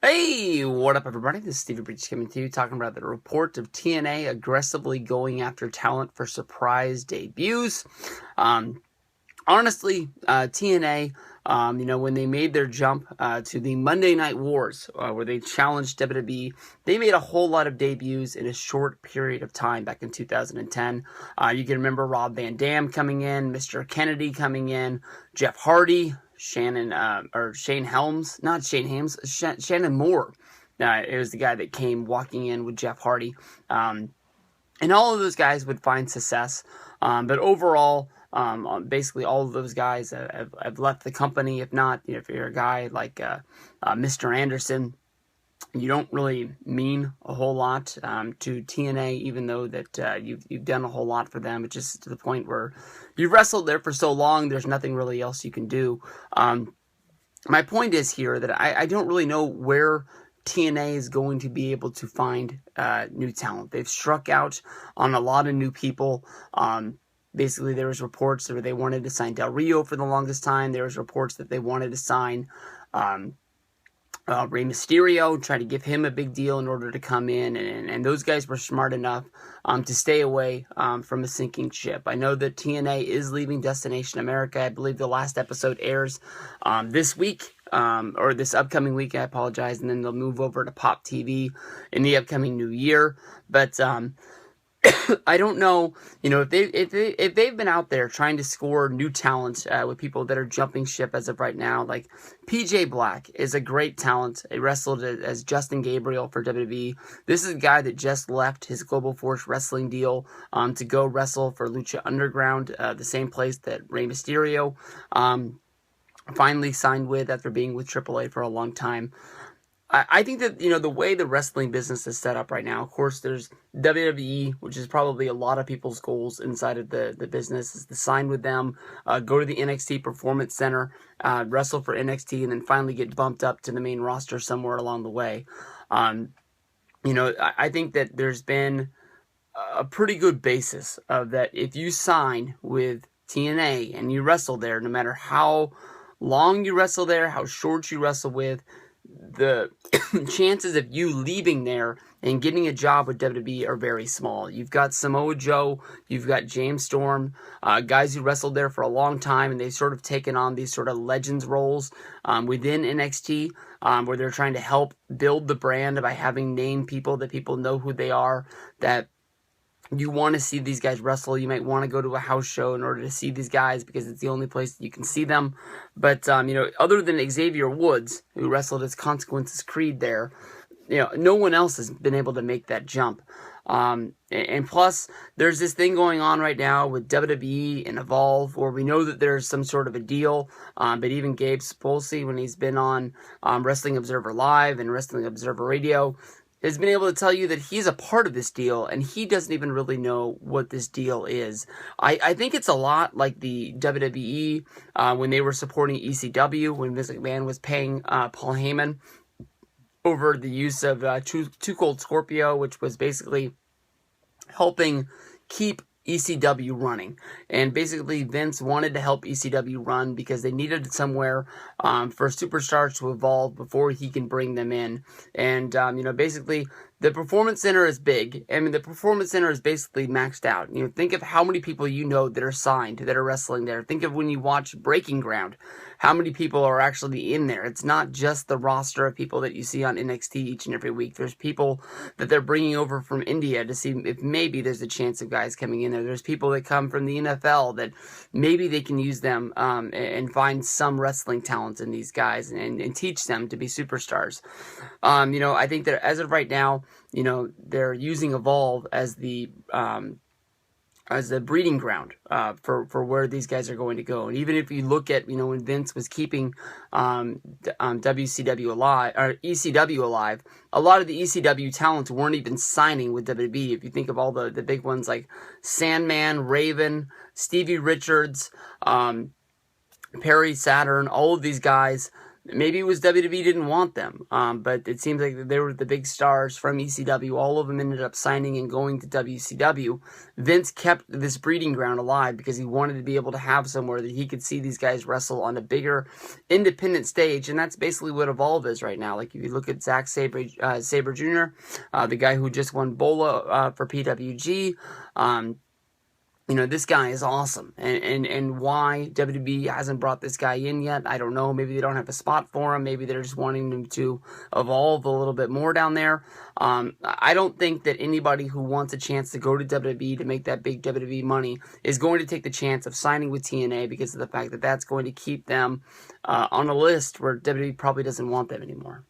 Hey, what up, everybody? This is Stevie Breach coming to you, talking about the report of TNA aggressively going after talent for surprise debuts. Um, Honestly, TNA, when they made their jump to the Monday Night Wars, where they challenged WWE, they made a whole lot of debuts in a short period of time back in 2010. You can remember Rob Van Dam coming in, Mr. Kennedy coming in, Jeff Hardy, Shane Helms, not Shane Helms, Shannon Moore. It was the guy that came walking in with Jeff Hardy. And all of those guys would find success. But overall, basically all of those guys have left the company. If not, if you're a guy like Mr. Anderson, you don't really mean a whole lot to TNA, even though that you've done a whole lot for them. It's just to the point where you've wrestled there for so long, there's nothing really else you can do. My point is here that I don't really know where TNA is going to be able to find new talent. They've struck out on a lot of new people. Basically, there was reports that they wanted to sign Del Rio for the longest time. There was reports that they wanted to sign Rey Mysterio, try to give him a big deal in order to come in, and those guys were smart enough to stay away from a sinking ship. I know that TNA is leaving Destination America. I believe the last episode airs this week, or this upcoming week, I apologize, and then they'll move over to Pop TV in the upcoming new year. But I don't know, if they've been out there trying to score new talent with people that are jumping ship as of right now. Like PJ Black is a great talent. He wrestled as Justin Gabriel for WWE. This is a guy that just left his Global Force Wrestling deal to go wrestle for Lucha Underground, the same place that Rey Mysterio finally signed with after being with AAA for a long time. I think that, the way the wrestling business is set up right now, of course, there's WWE, which is probably a lot of people's goals inside of the business, is to sign with them, go to the NXT Performance Center, wrestle for NXT, and then finally get bumped up to the main roster somewhere along the way. I think that there's been a pretty good basis of that if you sign with TNA and you wrestle there, no matter how long you wrestle there, how short you wrestle with, the chances of you leaving there and getting a job with WWE are very small. You've got Samoa Joe, you've got James Storm, guys who wrestled there for a long time, and they've sort of taken on these sort of legends roles within NXT, where they're trying to help build the brand by having named people that people know who they are, that you want to see these guys wrestle. You might want to go to a house show in order to see these guys because it's the only place that you can see them. But, other than Xavier Woods, who wrestled as Consequences Creed there, no one else has been able to make that jump. And plus, there's this thing going on right now with WWE and Evolve, where we know that there's some sort of a deal. But even Gabe Sapolsky, when he's been on Wrestling Observer Live and Wrestling Observer Radio, has been able to tell you that he's a part of this deal, and he doesn't even really know what this deal is. I think it's a lot like the WWE when they were supporting ECW, when Vince McMahon was paying Paul Heyman over the use of Too Cold Scorpio, which was basically helping keep ECW running. And basically Vince wanted to help ECW run because they needed somewhere for superstars to evolve before he can bring them in. And basically the Performance Center is big. I mean, the Performance Center is basically maxed out. Think of how many people that are signed, that are wrestling there. Think of when you watch Breaking Ground, how many people are actually in there. It's not just the roster of people that you see on NXT each and every week. There's people that they're bringing over from India to see if maybe there's a chance of guys coming in there. There's people that come from the NFL that maybe they can use them and find some wrestling talent in these guys and teach them to be superstars. I think that as of right now, they're using Evolve as the breeding ground for where these guys are going to go. And even if you look at, when Vince was keeping WCW alive, or ECW alive, a lot of the ECW talents weren't even signing with WWE. If you think of all the big ones like Sandman, Raven, Stevie Richards, Perry Saturn, all of these guys, Maybe it was WWE didn't want them, but it seems like they were the big stars from ECW. All of them ended up signing and going to WCW. Vince kept this breeding ground alive because he wanted to be able to have somewhere that he could see these guys wrestle on a bigger independent stage, and that's basically what Evolve is right now. Like if you look at Zack Sabre Jr., the guy who just won BOLA for PWG, you know, this guy is awesome. And why WWE hasn't brought this guy in yet, I don't know. Maybe they don't have a spot for him. Maybe they're just wanting him to evolve a little bit more down there. I don't think that anybody who wants a chance to go to WWE to make that big WWE money is going to take the chance of signing with TNA because of the fact that that's going to keep them on a list where WWE probably doesn't want them anymore.